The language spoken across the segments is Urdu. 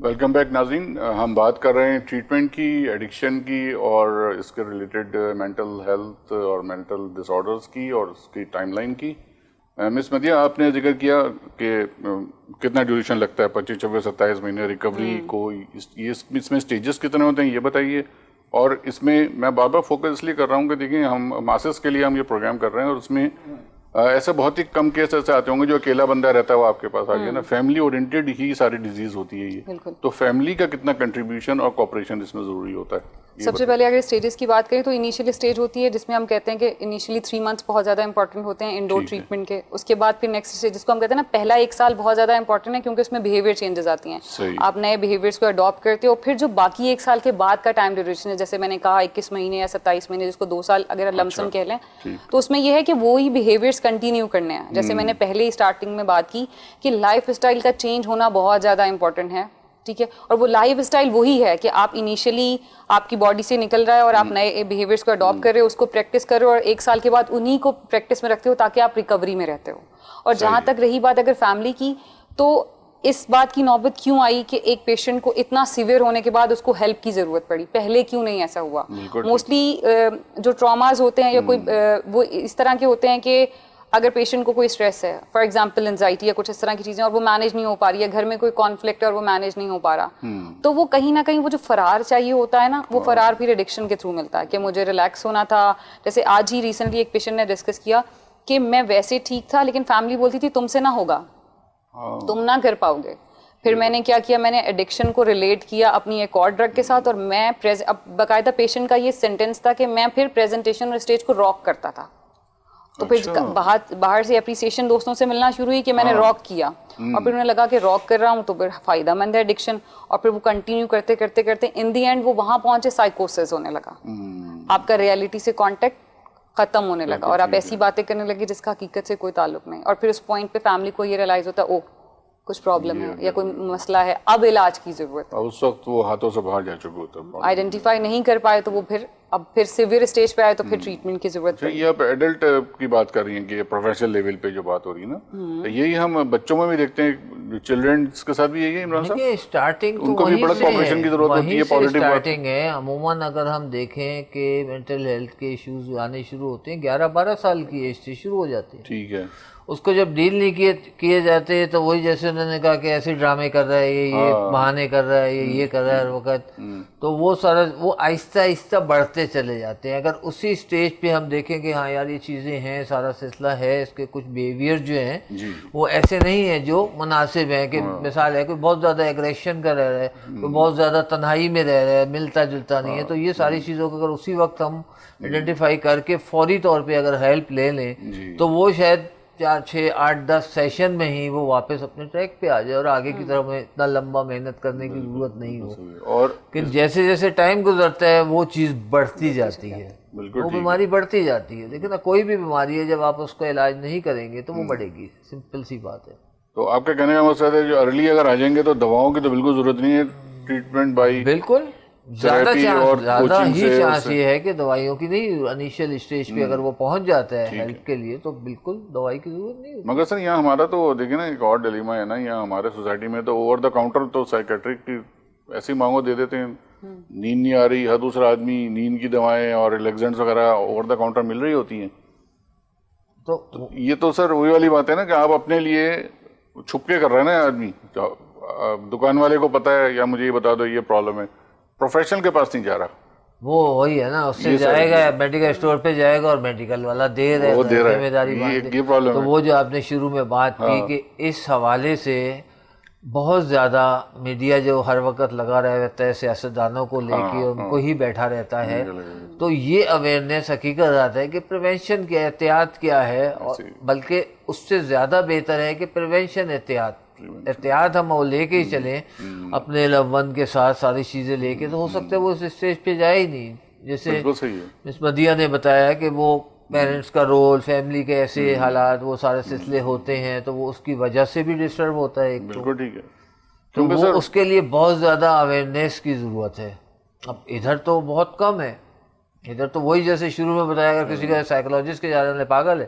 ویلکم بیک ناظرین. ہم بات کر رہے ہیں ٹریٹمنٹ کی, ایڈکشن کی اور اس کے ریلیٹڈ مینٹل ہیلتھ اور مینٹل ڈس آرڈرس کی اور اس کی ٹائم لائن کی. مس مدیہ, آپ نے ذکر کیا کہ کتنا ڈیوریشن لگتا ہے, 25, 26, 27 مہینے ریکوری کو, اس میں اسٹیجز کتنے ہوتے ہیں یہ بتائیے. اور اس میں میں بار بار فوکس اس لیے کر رہا ہوں کہ دیکھیں ہم ماسز کے لیے ہم یہ پروگرام کر رہے ہیں اور اس میں ایسے بہت ہی کم کیس ایسے آتے ہوں گے جو اکیلا بندہ رہتا ہے وہ آپ کے پاس آ گیا نا. فیملی اورینٹیڈ ہی ساری ڈیزیز ہوتی ہے یہ, تو فیملی کا کتنا کنٹریبیوشن اور کوآپریشن اس میں ضروری ہوتا ہے؟ سب سے پہلے اگر اسٹیجز کی بات کریں تو انیشیل اسٹیج ہوتی ہے جس میں ہم کہتے ہیں کہ انیشیلی 3 months بہت زیادہ امپورٹنٹ ہوتے ہیں انڈور ٹریٹمنٹ کے. اس کے بعد پھر نیکسٹ اسٹیج جس کو ہم کہتے ہیں نا پہلا 1 سال بہت زیادہ امپورٹنٹ ہے کیونکہ اس میں بیہیویئر چینجز آتی ہیں, آپ نئے بیہیویئرس کو اڈاپٹ کرتے ہو. پھر جو باقی 1 سال کے بعد کا ٹائم ڈیوریشن ہے, جیسے میں نے کہا 21 مہینے یا 27 مہینے, جس کو 2 سال اگر لمسم کہہ لیں, تو اس میں یہ ہے کہ وہی بیہیویئرس کنٹینیو کرنے ہیں. جیسے میں نے پہلے ہی اسٹارٹنگ میں بات کی کہ لائف اسٹائل کا چینج ہونا بہت زیادہ امپورٹنٹ ہے, ٹھیک ہے. اور وہ لائف اسٹائل وہی ہے کہ آپ انیشیلی آپ کی باڈی سے نکل رہا ہے اور آپ نئے بیہیویئرس کو اڈاپٹ کر رہے ہو, اس کو پریکٹس کر رہے ہو, اور 1 سال کے بعد انہی کو پریکٹس میں رکھتے ہو تاکہ آپ ریکوری میں رہتے ہو. اور جہاں تک رہی بات اگر فیملی کی, تو اس بات کی نوبت کیوں آئی کہ ایک پیشنٹ کو اتنا سیویئر ہونے کے بعد اس کو ہیلپ کی ضرورت پڑی, پہلے کیوں نہیں ایسا ہوا؟ موسٹلی جو ٹراماز ہوتے ہیں یا کوئی وہ اس طرح کے ہوتے ہیں کہ اگر پیشنٹ کو کوئی اسٹریس ہے, فار ایگزامپل انزائٹی یا کچھ اس طرح کی چیزیں, اور وہ مینیج نہیں ہو پا رہی ہے, گھر میں کوئی کانفلکٹ ہے اور وہ مینیج نہیں ہو پا رہا, تو وہ کہیں نہ کہیں وہ جو فرار چاہیے ہوتا ہے نا, وہ فرار پھر ایڈکشن کے تھرو ملتا ہے کہ مجھے ریلیکس ہونا تھا. جیسے آج ہی ریسنٹلی ایک پیشنٹ نے ڈسکس کیا کہ میں ویسے ٹھیک تھا لیکن فیملی بولتی تھی تم سے نہ ہوگا, تم نہ کر پاؤ گے. پھر میں نے کیا کیا, میں نے ایڈکشن کو ریلیٹ کیا اپنی ایک اور ڈرگ کے ساتھ, اور میں اب باقاعدہ پیشنٹ کا یہ سینٹینس تھا کہ میں پھر پریزنٹیشن اور اسٹیج کو راک کرتا تھا. تو پھر باہر سے اپریسیشن دوستوں سے ملنا شروع ہوئی کہ میں نے راک کیا, اور پھر انہیں لگا کہ راک کر رہا ہوں تو پھر فائدہ مند ہے ایڈکشن. اور پھر وہ کنٹینیو کرتے کرتے کرتے ان دی اینڈ وہ وہاں پہنچے سائیکوسس ہونے لگا, آپ کا ریئلٹی سے کانٹیکٹ ختم ہونے لگا اور آپ ایسی باتیں کرنے لگے جس کا حقیقت سے کوئی تعلق نہیں. اور پھر اس پوائنٹ پہ فیملی کو یہ ریئلائز ہوتا ہے او کچھ پرابلم ہے یا کوئی مسئلہ ہے, اب علاج کی ضرورت ہے. اس وقت وہ ہاتھوں سے باہر جا چکے ہوتے ہیں, آئیڈینٹیفائی نہیں کر پائے تو وہ پھر سیویئر اسٹیج پہ آئے تو پھر ٹریٹمنٹ کی ضرورت پڑی. یہ آپ ایڈلٹ کی بات کر رہی ہیں کہ پروفیشنل لیول پہ جو بات ہو رہی ہے نا, یہی ہم بچوں میں بھی دیکھتے ہیں, چلڈرنس کے ساتھ بھی یہی ہے عمران صاحب, اسٹارٹنگ ان کو بھی بڑا کوآپریشن کی ضرورت ہوتی ہے. پازیٹیو اسٹارٹنگ ہے. عموماً اگر ہم دیکھیں کہ مینٹل ہیلتھ کے ایشوز آنے شروع ہوتے ہیں 11-12 سال کی ایج سے شروع ہو جاتے ہیں. ٹھیک ہے. اس کو جب ڈیل نہیں کیے جاتے تو وہی جیسے انہوں نے کہا کہ ایسے ڈرامے کر رہا ہے, یہ بہانے کر رہا ہے, یہ کر رہا ہے ہر وقت, تو وہ سارا وہ آہستہ آہستہ بڑھتے چلے جاتے ہیں. اگر اسی سٹیج پہ ہم دیکھیں کہ ہاں یار یہ چیزیں ہیں, سارا سلسلہ ہے, اس کے کچھ بیہیویئر جو ہیں وہ ایسے نہیں ہیں جو مناسب ہیں, کہ مثال ہے کوئی بہت زیادہ ایگریشن کا رہ رہا ہے, کوئی بہت زیادہ تنہائی میں رہ رہا ہے, ملتا جلتا نہیں ہے, تو یہ ساری چیزوں کو اگر اسی وقت ہم آئیڈینٹیفائی کر کے فوری طور پہ اگر ہیلپ لے لیں تو وہ شاید 4, 6, 8, 10 سیشن میں ہی وہ واپس اپنے ٹریک پہ آ جائے اور آگے کی طرف میں اتنا لمبا محنت کرنے کی ضرورت نہیں ہو. اور کہ جیسے جیسے ٹائم گزرتا ہے وہ چیز بڑھتی جاتی ہے, وہ بیماری بڑھتی جاتی ہے. لیکن کوئی بھی بیماری ہے جب آپ اس کا علاج نہیں کریں گے تو وہ بڑھے گی, سمپل سی بات ہے. تو آپ کا کہنے کا مقصد ہے جو ارلی اگر آ جائیں گے تو دواؤں کی تو بالکل ضرورت نہیں ہے, ٹریٹمنٹ بائی بالکل زیادہ ہی چانس یہ ہے کہ دوائیوں کی نہیں, انیشیل اسٹیج پہ اگر وہ پہنچ جاتا ہے ہیلپ کے لیے تو بالکل دوائی کی ضرورت نہیں. مگر سر یہاں ہمارا تو دیکھیں نا ایک اور ڈیلیما ہے نا, یہاں ہمارے سوسائٹی میں تو اوور دا کاؤنٹر تو سائیکیٹرک کی ایسی مانگو دے دیتے ہیں, نیند نہیں آ رہی, ہر دوسرا آدمی نیند کی دوائیں اور ریلیکسنٹس وغیرہ اوور دا کاؤنٹر مل رہی ہوتی ہیں. تو یہ تو سر وہی والی بات ہے نا کہ آپ اپنے لیے چھپ کے کر رہے ہیں نا آدمی, دکان والے کو پتا ہے یا مجھے یہ بتا دو یہ پرابلم ہے, پروفیشنل کے پاس نہیں جا رہا. وہ وہی ہے نا, اس سے جائے گا میڈیکل اسٹور پہ جائے گا اور میڈیکل والا دے رہا ہے, ذمہ داری باندھے. تو وہ جو آپ نے شروع میں بات کی کہ اس حوالے سے بہت زیادہ میڈیا جو ہر وقت لگا رہتا ہے سیاستدانوں کو لے کے, ان کو ہی بیٹھا رہتا ہے, تو یہ اویئرنیس حقیقت آتا ہے کہ پریونشن کیا, احتیاط کیا ہے, اور بلکہ اس سے زیادہ بہتر ہے کہ پریونشن احتیاط ہم وہ لے کے ہی چلیں اپنے لو ون کے ساتھ, ساری چیزیں لے کے, تو ہو سکتا ہے وہ اس اسٹیج پہ جائے ہی نہیں. جیسے مس مدیہ نے بتایا کہ وہ پیرنٹس کا رول, فیملی کے ایسے حالات, وہ سارے سلسلے ہوتے ہیں, تو وہ اس کی وجہ سے بھی ڈسٹرب ہوتا ہے. بالکل ٹھیک ہے. تو وہ اس کے لیے بہت زیادہ اویئرنیس کی ضرورت ہے. اب ادھر تو بہت کم ہے, ادھر تو وہی جیسے شروع میں بتایا, اگر کسی کا سائیکولوجسٹ کے جا رہے ہیں پاگل ہے,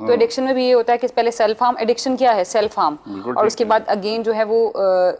تو ایڈکشن میں بھی یہ ہوتا ہے کہ پہلے سیلف ہارم, ایڈکشن کیا ہے, سیلف ہارم, اور اس کے بعد اگین جو ہے وہ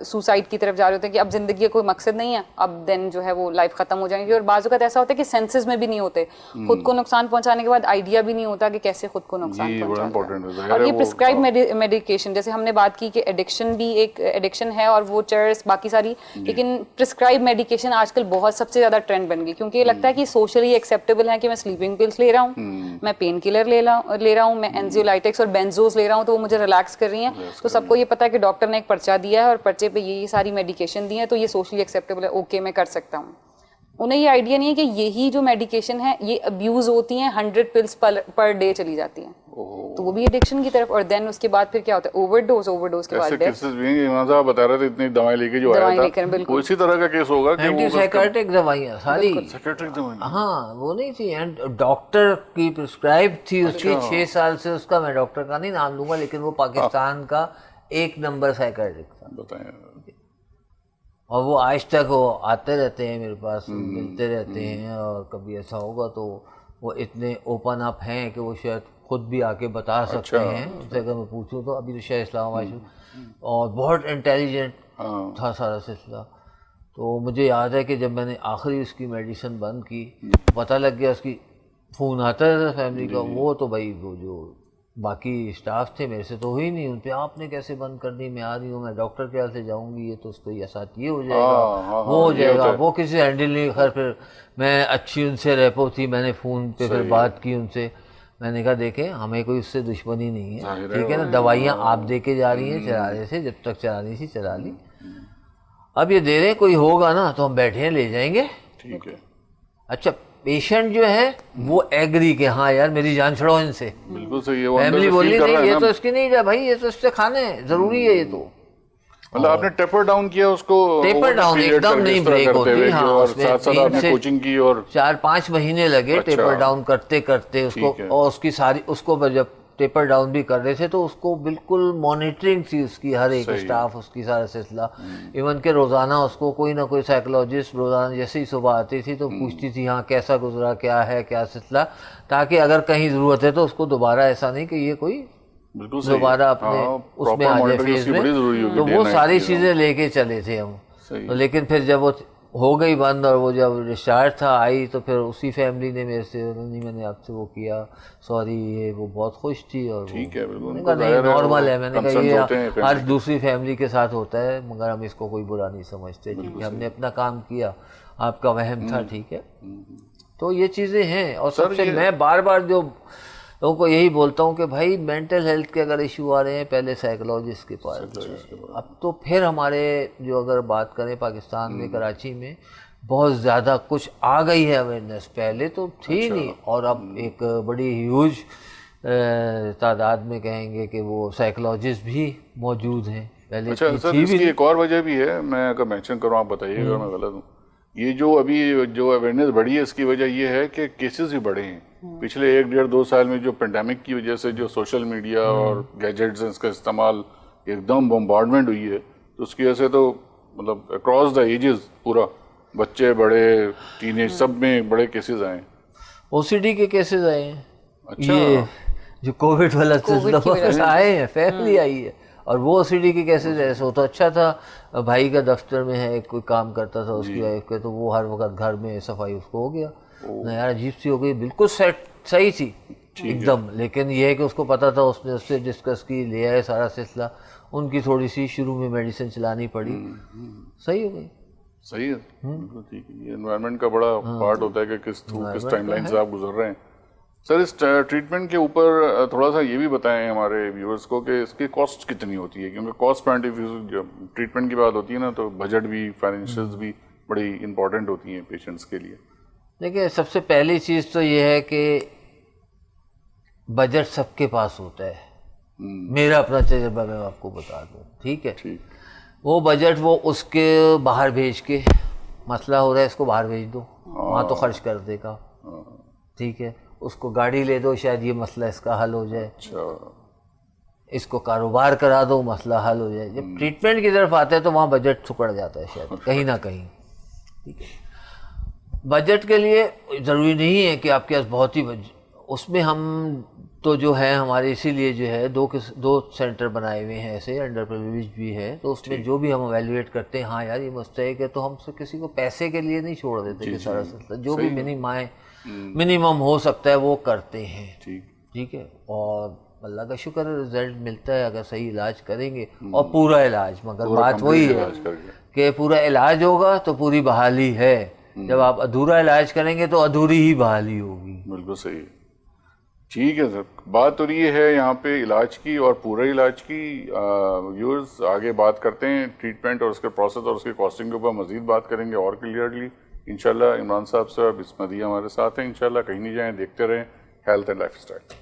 سوسائڈ کی طرف جا رہے ہوتے ہیں کہ اب زندگی کا کوئی مقصد نہیں ہے, اب دین جو ہے وہ لائف ختم ہو جائیں گی. اور بعض اوقات ایسا ہوتا ہے کہ سینسز میں بھی نہیں ہوتے, خود کو نقصان پہنچانے کے بعد آئیڈیا بھی نہیں ہوتا کہ کیسے خود کو نقصان پہنچانا. اور یہ پرسکرائب میڈیکیشن, جیسے ہم نے بات کی کہ ایڈکشن بھی ایک ایڈکشن ہے اور وہ چرس باقی ساری, لیکن پرسکرائب میڈیکیشن آج کل بہت سب سے زیادہ ٹرینڈ بن گئی, کیونکہ یہ لگتا ہے کہ سوشلی ایکسیپٹیبل ہے کہ میں سلیپنگ پلس لے رہا ہوں, میں پین کلر لے رہا ہوں, میں اینزیولائٹکس اور بینزوز لے رہا ہوں تو وہ مجھے ریلیکس کر رہی ہیں. تو سب کو یہ پتا ہے کہ ڈاکٹر نے ایک پرچہ دیا ہے اور پرچے پہ یہ ساری میڈیکیشن دی ہے تو یہ سوشلی ایکسیپٹیبل ہے, اوکے میں کر سکتا ہوں. انہیں یہ آئیڈیا نہیں ہے کہ یہی جو میڈیکیشن ہے یہ ابیوز ہوتی ہیں, 100 پلس پر ڈے چلی جاتی ہیں, تو وہ بھی ایڈکشن کی طرف. اور دین اس کے بعد پھر کیا ہوتا ہے, اوور ڈوز کے بعد ڈیتھ. صاحب بتا رہے تھے اتنی دوائیں لے کے جو آیا تھا وہ اسی طرح کا کیس ہوگا کہ اینٹی سائیکارٹک دوائیاں ساری, وہ ہاں وہ نہیں تھی, اینڈ ڈاکٹر کی پرسکرائب تھی اس کی 6 سال سے. اس کا میں ڈاکٹر کا نہیں نام لوں گا لیکن وہ پاکستان کا 1 نمبر سائیکارٹک تھا. بتائیں. اور وہ آج تک وہ آتے رہتے ہیں میرے پاس, ملتے رہتے ہیں, اور کبھی ایسا ہوگا تو وہ اتنے اوپن اپ ہیں کہ وہ شاید خود بھی آ کے بتا سکتے ہیں. ان سے اگر میں پوچھوں تو ابھی تو شاید اسلام آباد, اور بہت انٹیلیجنٹ تھا سارا سلسلہ. تو مجھے یاد ہے کہ جب میں نے آخری اس کی میڈیسن بند کی, پتہ لگ گیا, اس کی فون آتا رہتا فیملی کا, وہ تو بھائی وہ جو باقی اسٹاف تھے میرے سے تو ہوئی نہیں, ان پہ آپ نے کیسے بند کر دی, میں آ رہی ہوں, میں ڈاکٹر کے ہاتھ سے جاؤں گی, یہ تو اس کو یہ ساتھ یہ ہو جائے گا, وہ ہو جائے گا, وہ کسی سے ہینڈل نہیں. خیر پھر میں اچھی ان سے ریپو تھی, میں نے فون پہ پھر بات کی ان سے, میں نے کہا دیکھیں ہمیں کوئی اس سے دشمنی نہیں ہے, ٹھیک ہے نا, دوائیاں آپ دے کے جا رہی ہیں چلانے سے, جب تک چلانی تھی چلا لی, اب یہ دے رہے کوئی ہوگا نا تو ہم بیٹھے ہیں لے جائیں گے. ٹھیک ہے. اچھا پیشنٹ جو ہے وہ ایگری کہ ہاں یار میری جان چھڑو ان سے, بالکل صحیح ہے. فیملی بولی نہیں یہ تو اس کی نہیں ہے بھائی, یہ تو اس سے کھانے ضروری ہے, یہ تو مطلب آپ نے ٹیپر ڈاؤن کیا اس کو, ٹیپر ڈاؤن ایک دم نہیں بریک ہوتی. ہاں اور ساتھ ساتھ آپ نے کوچنگ کی اور 4-5 مہینے لگے ٹیپر ڈاؤن کرتے کرتے اس کو, اور اس کی ساری اس کو جب ٹیپر ڈاؤن بھی کر رہے تھے تو اس کو بالکل مانیٹرنگ تھی اس کی, ہر ایک اسٹاف اس کی سارا سلسلہ. ایون کہ روزانہ اس کو کوئی نہ کوئی سائیکولوجسٹ روزانہ جیسے ہی صبح آتی تھی تو پوچھتی تھی ہاں کیسا گزرا, کیا ہے, کیا سلسلہ, تاکہ اگر کہیں ضرورت ہے تو اس کو دوبارہ ایسا نہیں کہ یہ کوئی دوبارہ اپنے اس میں آ جائے فیز میں. تو وہ ساری چیزیں لے کے چلے تھے ہم. لیکن پھر جب وہ ہو گئی بند اور وہ جب ڈسچارج تھا آئی تو پھر اسی فیملی نے میرے سے, نہیں میں نے آپ سے وہ کیا, سوری, یہ وہ بہت خوش تھی, اور نہیں نارمل ہے. میں نے کہا یہ ہر دوسری فیملی کے ساتھ ہوتا ہے مگر ہم اس کو کوئی برا نہیں سمجھتے, کیونکہ ہم نے اپنا کام کیا, آپ کا وہم تھا, ٹھیک ہے. تو یہ چیزیں ہیں. اور سب سے میں بار بار جو لوگوں کو یہی بولتا ہوں کہ بھائی مینٹل ہیلتھ کے اگر ایشو آ رہے ہیں پہلے سائیکولوجسٹ کے پاس جائیں. اب تو پھر ہمارے جو اگر بات کریں پاکستان میں کراچی میں بہت زیادہ کچھ آ گئی ہے اویئرنیس, پہلے تو تھی نہیں, اور اب ایک بڑی ہیوج تعداد میں کہیں گے کہ وہ سائیکولوجسٹ بھی موجود ہیں. پہلے اچھا سر, اس کی ایک اور وجہ بھی ہے, میں اگر مینشن کروں آپ بتائیے اگر میں غلط ہوں, یہ جو ابھی جو اویئرنیس بڑھی ہے اس کی وجہ یہ ہے کہ کیسز بھی بڑھے ہیں. پچھلے 1-1.5-2 سال میں جو پینڈیمک کی وجہ سے جو سوشل میڈیا اور گیجٹس کا استعمال ایک دم بمبارڈمنٹ ہوئی ہے, تو اس کی وجہ سے تو مطلب اکراس دا ایجز پورا بچے بڑے ٹین ایج سب میں بڑے کیسز آئے ہیں. او سی ڈی کے کیسز آئے ہیں. یہ جو کووڈ والا سلسلہ آئے ہیں, فیملی آئی ہے, اور وہ او سی ڈی کے کیسز ایسے ہو تو اچھا تھا, بھائی کا دفتر میں ہے, کوئی کام کرتا تھا اس کی وائف کے, تو وہ ہر وقت گھر میں صفائی اس کو ہو گیا, یار عجیب سی ہو گئی, بالکل سیٹ صحیح تھی ایک دم. لیکن یہ ہے کہ اس کو پتا تھا, اس نے اس سے ڈسکس کی, لے آئے سارا سلسلہ, ان کی تھوڑی سی شروع میں میڈیسن چلانی پڑی, صحیح ہو گئی. صحیح ہے, ٹھیک ہے. یہ انوائرمنٹ کا بڑا پارٹ ہوتا ہے کہ کس ٹائم لائن سے آپ گزر رہے ہیں. سر اس ٹریٹمنٹ کے اوپر تھوڑا سا یہ بھی بتائیں ہمارے ویورز کو کہ اس کی کاسٹ کتنی ہوتی ہے, کیونکہ کاسٹ پوائنٹ آف ویو جب ٹریٹمنٹ کی بات ہوتی ہے نا تو بجٹ بھی, فائنینشیلز بھی بڑی امپورٹنٹ ہوتی ہیں پیشنٹس کے لیے. دیکھیں سب سے پہلی چیز تو یہ ہے کہ بجٹ سب کے پاس ہوتا ہے, میرا اپنا تجربہ میں آپ کو بتا دوں, ٹھیک ہے. وہ بجٹ وہ اس کے باہر بھیج کے, مسئلہ ہو رہا ہے اس کو باہر بھیج دو, وہاں تو خرچ کر دے گا, ٹھیک ہے. اس کو گاڑی لے دو, شاید یہ مسئلہ اس کا حل ہو جائے. اس کو کاروبار کرا دو, مسئلہ حل ہو جائے. جب ٹریٹمنٹ کی طرف آتے ہیں تو وہاں بجٹ سکڑ جاتا ہے شاید کہیں نہ کہیں, ٹھیک ہے. بجٹ کے لیے ضروری نہیں ہے کہ آپ کے پاس بہت ہی اس میں ہم تو جو ہے ہمارے اسی لیے جو ہے دو سینٹر بنائے ہوئے ہیں ایسے، انڈر پریویلیج بھی ہے، تو اس میں جو بھی ہم ایویلویٹ کرتے ہیں ہاں یار یہ مستحق ہے، تو ہم سے کسی کو پیسے کے لیے نہیں چھوڑ دیتے کہ سارا سلسلہ، جو بھی منیمم ہو سکتا ہے وہ کرتے ہیں، ٹھیک ہے، اور اللہ کا شکر ہے رزلٹ ملتا ہے اگر صحیح علاج کریں گے، اور پورا علاج، مگر بات وہی ہے کہ پورا علاج ہوگا تو پوری بحالی ہے، جب آپ ادھورا علاج کریں گے تو ادھوری ہی بحالی ہوگی۔ بالکل صحیح، ٹھیک ہے سر۔ بات تو یہ ہے یہاں پہ علاج کی اور پورے علاج کی، ویورز آگے بات کرتے ہیں ٹریٹمنٹ اور اس کے پروسیس اور اس کے کاسٹنگ کے اوپر مزید بات کریں گے اور کلیئرلی انشاءاللہ۔ عمران صاحب سے اب اسمدیہ ہمارے ساتھ ہیں، انشاءاللہ کہیں نہیں جائیں، دیکھتے رہیں ہیلتھ اینڈ لائف اسٹائل۔